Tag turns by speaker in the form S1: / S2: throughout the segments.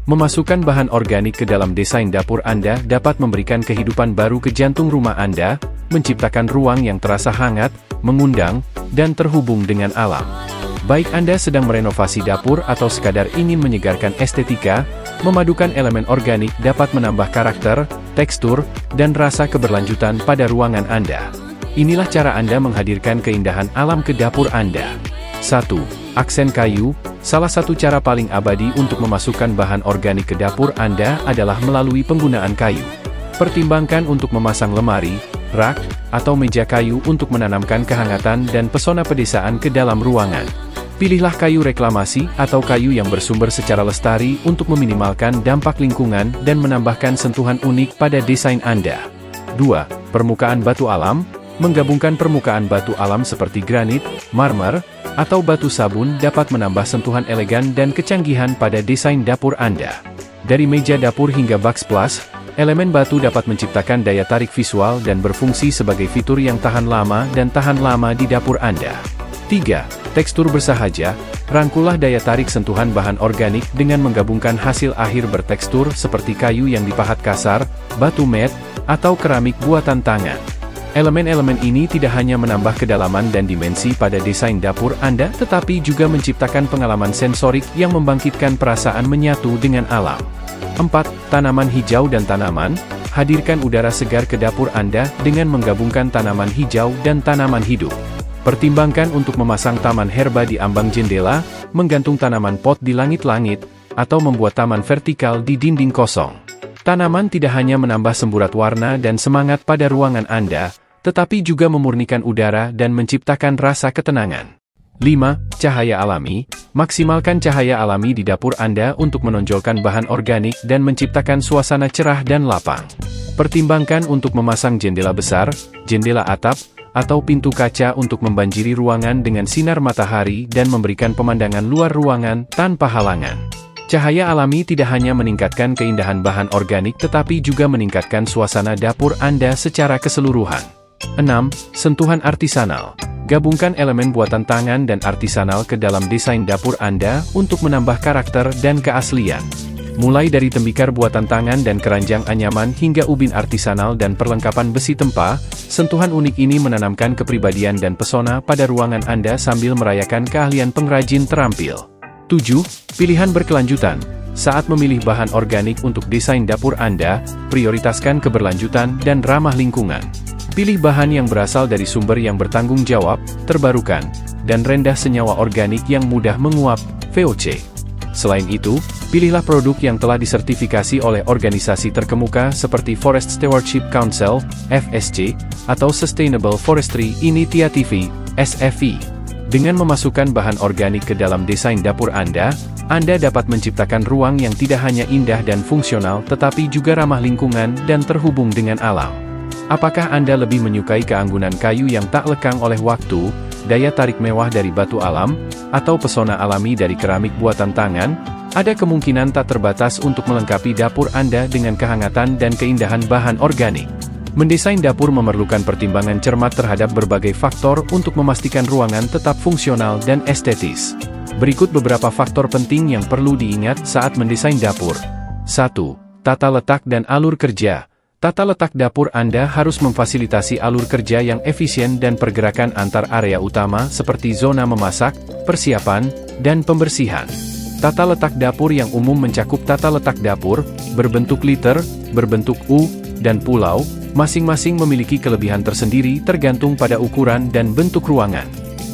S1: Memasukkan bahan organik ke dalam desain dapur Anda dapat memberikan kehidupan baru ke jantung rumah Anda, menciptakan ruang yang terasa hangat, mengundang, dan terhubung dengan alam. Baik Anda sedang merenovasi dapur atau sekadar ingin menyegarkan estetika, memadukan elemen organik dapat menambah karakter, tekstur, dan rasa keberlanjutan pada ruangan Anda. Inilah cara Anda menghadirkan keindahan alam ke dapur Anda. 1. Aksen kayu. Salah satu cara paling abadi untuk memasukkan bahan organik ke dapur Anda adalah melalui penggunaan kayu. Pertimbangkan untuk memasang lemari, rak, atau meja kayu untuk menanamkan kehangatan dan pesona pedesaan ke dalam ruangan. Pilihlah kayu reklamasi atau kayu yang bersumber secara lestari untuk meminimalkan dampak lingkungan dan menambahkan sentuhan unik pada desain Anda. 2. Permukaan batu alam. Menggabungkan permukaan batu alam seperti granit, marmer, atau batu sabun dapat menambah sentuhan elegan dan kecanggihan pada desain dapur Anda. Dari meja dapur hingga backsplash, elemen batu dapat menciptakan daya tarik visual dan berfungsi sebagai fitur yang tahan lama di dapur Anda. 3. Tekstur bersahaja. Rangkulah daya tarik sentuhan bahan organik dengan menggabungkan hasil akhir bertekstur seperti kayu yang dipahat kasar, batu matte, atau keramik buatan tangan. Elemen-elemen ini tidak hanya menambah kedalaman dan dimensi pada desain dapur Anda, tetapi juga menciptakan pengalaman sensorik yang membangkitkan perasaan menyatu dengan alam. 4. Tanaman hijau dan tanaman. Hadirkan udara segar ke dapur Anda dengan menggabungkan tanaman hijau dan tanaman hidup. Pertimbangkan untuk memasang taman herba di ambang jendela, menggantung tanaman pot di langit-langit, atau membuat taman vertikal di dinding kosong. Tanaman tidak hanya menambah semburat warna dan semangat pada ruangan Anda, tetapi juga memurnikan udara dan menciptakan rasa ketenangan. 5. Cahaya alami. Maksimalkan cahaya alami di dapur Anda untuk menonjolkan bahan organik dan menciptakan suasana cerah dan lapang. Pertimbangkan untuk memasang jendela besar, jendela atap, atau pintu kaca untuk membanjiri ruangan dengan sinar matahari dan memberikan pemandangan luar ruangan tanpa halangan. Cahaya alami tidak hanya meningkatkan keindahan bahan organik tetapi juga meningkatkan suasana dapur Anda secara keseluruhan. 6. Sentuhan artisanal. Gabungkan elemen buatan tangan dan artisanal ke dalam desain dapur Anda untuk menambah karakter dan keaslian. Mulai dari tembikar buatan tangan dan keranjang anyaman hingga ubin artisanal dan perlengkapan besi tempa, sentuhan unik ini menanamkan kepribadian dan pesona pada ruangan Anda sambil merayakan keahlian pengrajin terampil. 7. Pilihan berkelanjutan. Saat memilih bahan organik untuk desain dapur Anda, prioritaskan keberlanjutan dan ramah lingkungan. Pilih bahan yang berasal dari sumber yang bertanggung jawab, terbarukan, dan rendah senyawa organik yang mudah menguap, VOC. Selain itu, pilihlah produk yang telah disertifikasi oleh organisasi terkemuka seperti Forest Stewardship Council, FSC, atau Sustainable Forestry Initiative, SFI. Dengan memasukkan bahan organik ke dalam desain dapur Anda dapat menciptakan ruang yang tidak hanya indah dan fungsional tetapi juga ramah lingkungan dan terhubung dengan alam. Apakah Anda lebih menyukai keanggunan kayu yang tak lekang oleh waktu, daya tarik mewah dari batu alam, atau pesona alami dari keramik buatan tangan? Ada kemungkinan tak terbatas untuk melengkapi dapur Anda dengan kehangatan dan keindahan bahan organik. Mendesain dapur memerlukan pertimbangan cermat terhadap berbagai faktor untuk memastikan ruangan tetap fungsional dan estetis. Berikut beberapa faktor penting yang perlu diingat saat mendesain dapur. 1. Tata letak dan alur kerja. Tata letak dapur Anda harus memfasilitasi alur kerja yang efisien dan pergerakan antar area utama seperti zona memasak, persiapan, dan pembersihan. Tata letak dapur yang umum mencakup tata letak dapur, berbentuk liter, berbentuk U, dan pulau, masing-masing memiliki kelebihan tersendiri tergantung pada ukuran dan bentuk ruangan.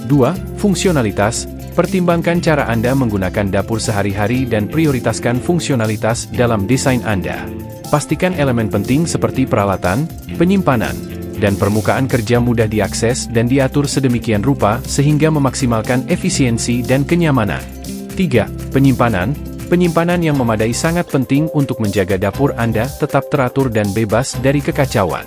S1: 2. Fungsionalitas. Pertimbangkan cara Anda menggunakan dapur sehari-hari dan prioritaskan fungsionalitas dalam desain Anda. Pastikan elemen penting seperti peralatan, penyimpanan, dan permukaan kerja mudah diakses dan diatur sedemikian rupa sehingga memaksimalkan efisiensi dan kenyamanan. 3. Penyimpanan. Penyimpanan yang memadai sangat penting untuk menjaga dapur Anda tetap teratur dan bebas dari kekacauan.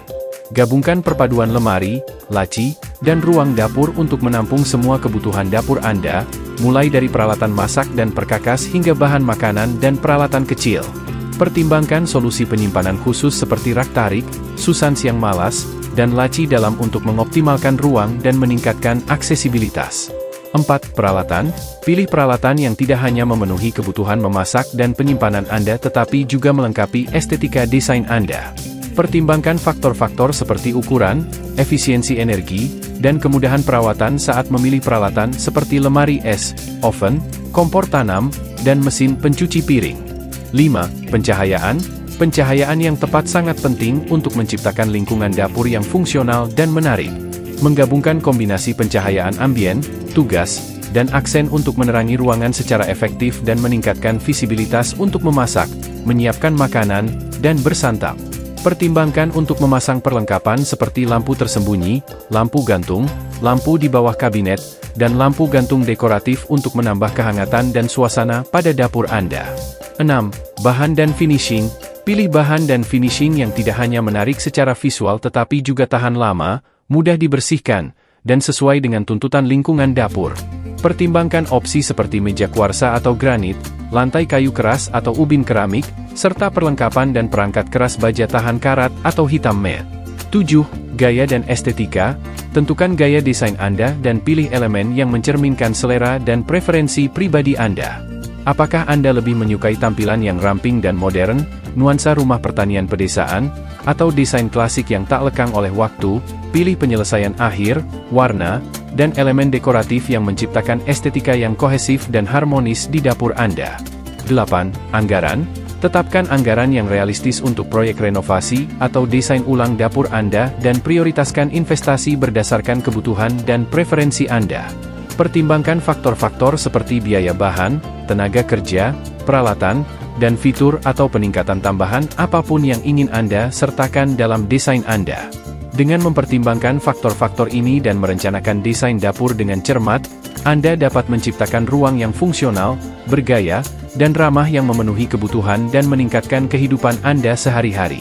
S1: Gabungkan perpaduan lemari, laci, dan ruang dapur untuk menampung semua kebutuhan dapur Anda, mulai dari peralatan masak dan perkakas hingga bahan makanan dan peralatan kecil. Pertimbangkan solusi penyimpanan khusus seperti rak tarik, susan siang malas, dan laci dalam untuk mengoptimalkan ruang dan meningkatkan aksesibilitas. 4. Peralatan. Pilih peralatan yang tidak hanya memenuhi kebutuhan memasak dan penyimpanan Anda tetapi juga melengkapi estetika desain Anda. Pertimbangkan faktor-faktor seperti ukuran, efisiensi energi, dan kemudahan perawatan saat memilih peralatan seperti lemari es, oven, kompor tanam, dan mesin pencuci piring. 5. Pencahayaan. Pencahayaan yang tepat sangat penting untuk menciptakan lingkungan dapur yang fungsional dan menarik. Menggabungkan kombinasi pencahayaan ambien, tugas, dan aksen untuk menerangi ruangan secara efektif dan meningkatkan visibilitas untuk memasak, menyiapkan makanan, dan bersantap. Pertimbangkan untuk memasang perlengkapan seperti lampu tersembunyi, lampu gantung, lampu di bawah kabinet, dan lampu gantung dekoratif untuk menambah kehangatan dan suasana pada dapur Anda. 6. Bahan dan finishing. Pilih bahan dan finishing yang tidak hanya menarik secara visual tetapi juga tahan lama, mudah dibersihkan, dan sesuai dengan tuntutan lingkungan dapur. Pertimbangkan opsi seperti meja kuarsa atau granit, lantai kayu keras atau ubin keramik, serta perlengkapan dan perangkat keras baja tahan karat atau hitam matte. 7. Gaya dan estetika. Tentukan gaya desain Anda dan pilih elemen yang mencerminkan selera dan preferensi pribadi Anda. Apakah Anda lebih menyukai tampilan yang ramping dan modern, nuansa rumah pertanian pedesaan, atau desain klasik yang tak lekang oleh waktu? Pilih penyelesaian akhir, warna, dan elemen dekoratif yang menciptakan estetika yang kohesif dan harmonis di dapur Anda. 8. Anggaran. Tetapkan anggaran yang realistis untuk proyek renovasi atau desain ulang dapur Anda dan prioritaskan investasi berdasarkan kebutuhan dan preferensi Anda. Pertimbangkan faktor-faktor seperti biaya bahan, tenaga kerja, peralatan, dan fitur atau peningkatan tambahan apapun yang ingin Anda sertakan dalam desain Anda. Dengan mempertimbangkan faktor-faktor ini dan merencanakan desain dapur dengan cermat, Anda dapat menciptakan ruang yang fungsional, bergaya, dan ramah yang memenuhi kebutuhan dan meningkatkan kehidupan Anda sehari-hari.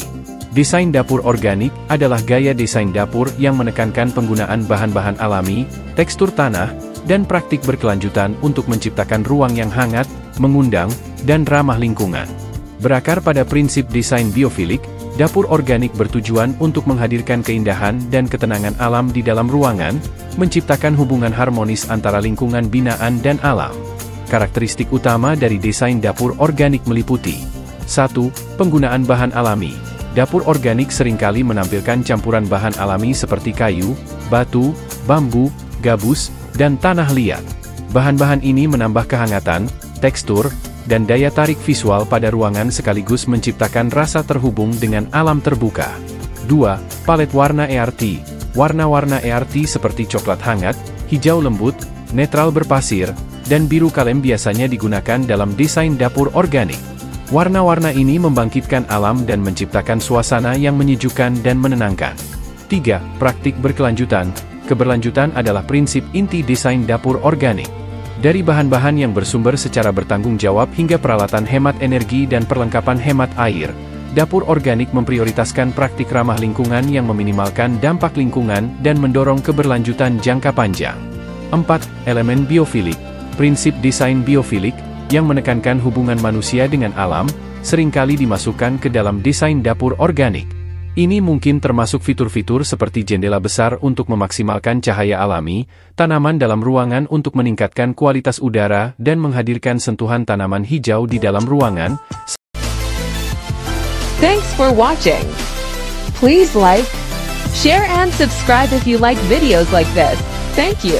S1: Desain dapur organik adalah gaya desain dapur yang menekankan penggunaan bahan-bahan alami, tekstur tanah, dan praktik berkelanjutan untuk menciptakan ruang yang hangat, mengundang, dan ramah lingkungan. Berakar pada prinsip desain biofilik, dapur organik bertujuan untuk menghadirkan keindahan dan ketenangan alam di dalam ruangan, menciptakan hubungan harmonis antara lingkungan binaan dan alam. Karakteristik utama dari desain dapur organik meliputi 1. Penggunaan bahan alami. Dapur organik seringkali menampilkan campuran bahan alami seperti kayu, batu, bambu, gabus, dan tanah liat. Bahan-bahan ini menambah kehangatan, tekstur, dan daya tarik visual pada ruangan sekaligus menciptakan rasa terhubung dengan alam terbuka. 2. Palet warna ERT. Warna-warna ERT seperti coklat hangat, hijau lembut, netral berpasir, dan biru kalem biasanya digunakan dalam desain dapur organik. Warna-warna ini membangkitkan alam dan menciptakan suasana yang menyejukkan dan menenangkan. 3. Praktik berkelanjutan. Keberlanjutan adalah prinsip inti desain dapur organik. Dari bahan-bahan yang bersumber secara bertanggung jawab hingga peralatan hemat energi dan perlengkapan hemat air, dapur organik memprioritaskan praktik ramah lingkungan yang meminimalkan dampak lingkungan dan mendorong keberlanjutan jangka panjang. 4. Elemen biofilik. Prinsip desain biofilik, yang menekankan hubungan manusia dengan alam, seringkali dimasukkan ke dalam desain dapur organik. Ini mungkin termasuk fitur-fitur seperti jendela besar untuk memaksimalkan cahaya alami, tanaman dalam ruangan untuk meningkatkan kualitas udara dan menghadirkan sentuhan tanaman hijau di dalam ruangan.
S2: Thanks for watching. Please like, share and subscribe if you like videos like this. Thank you.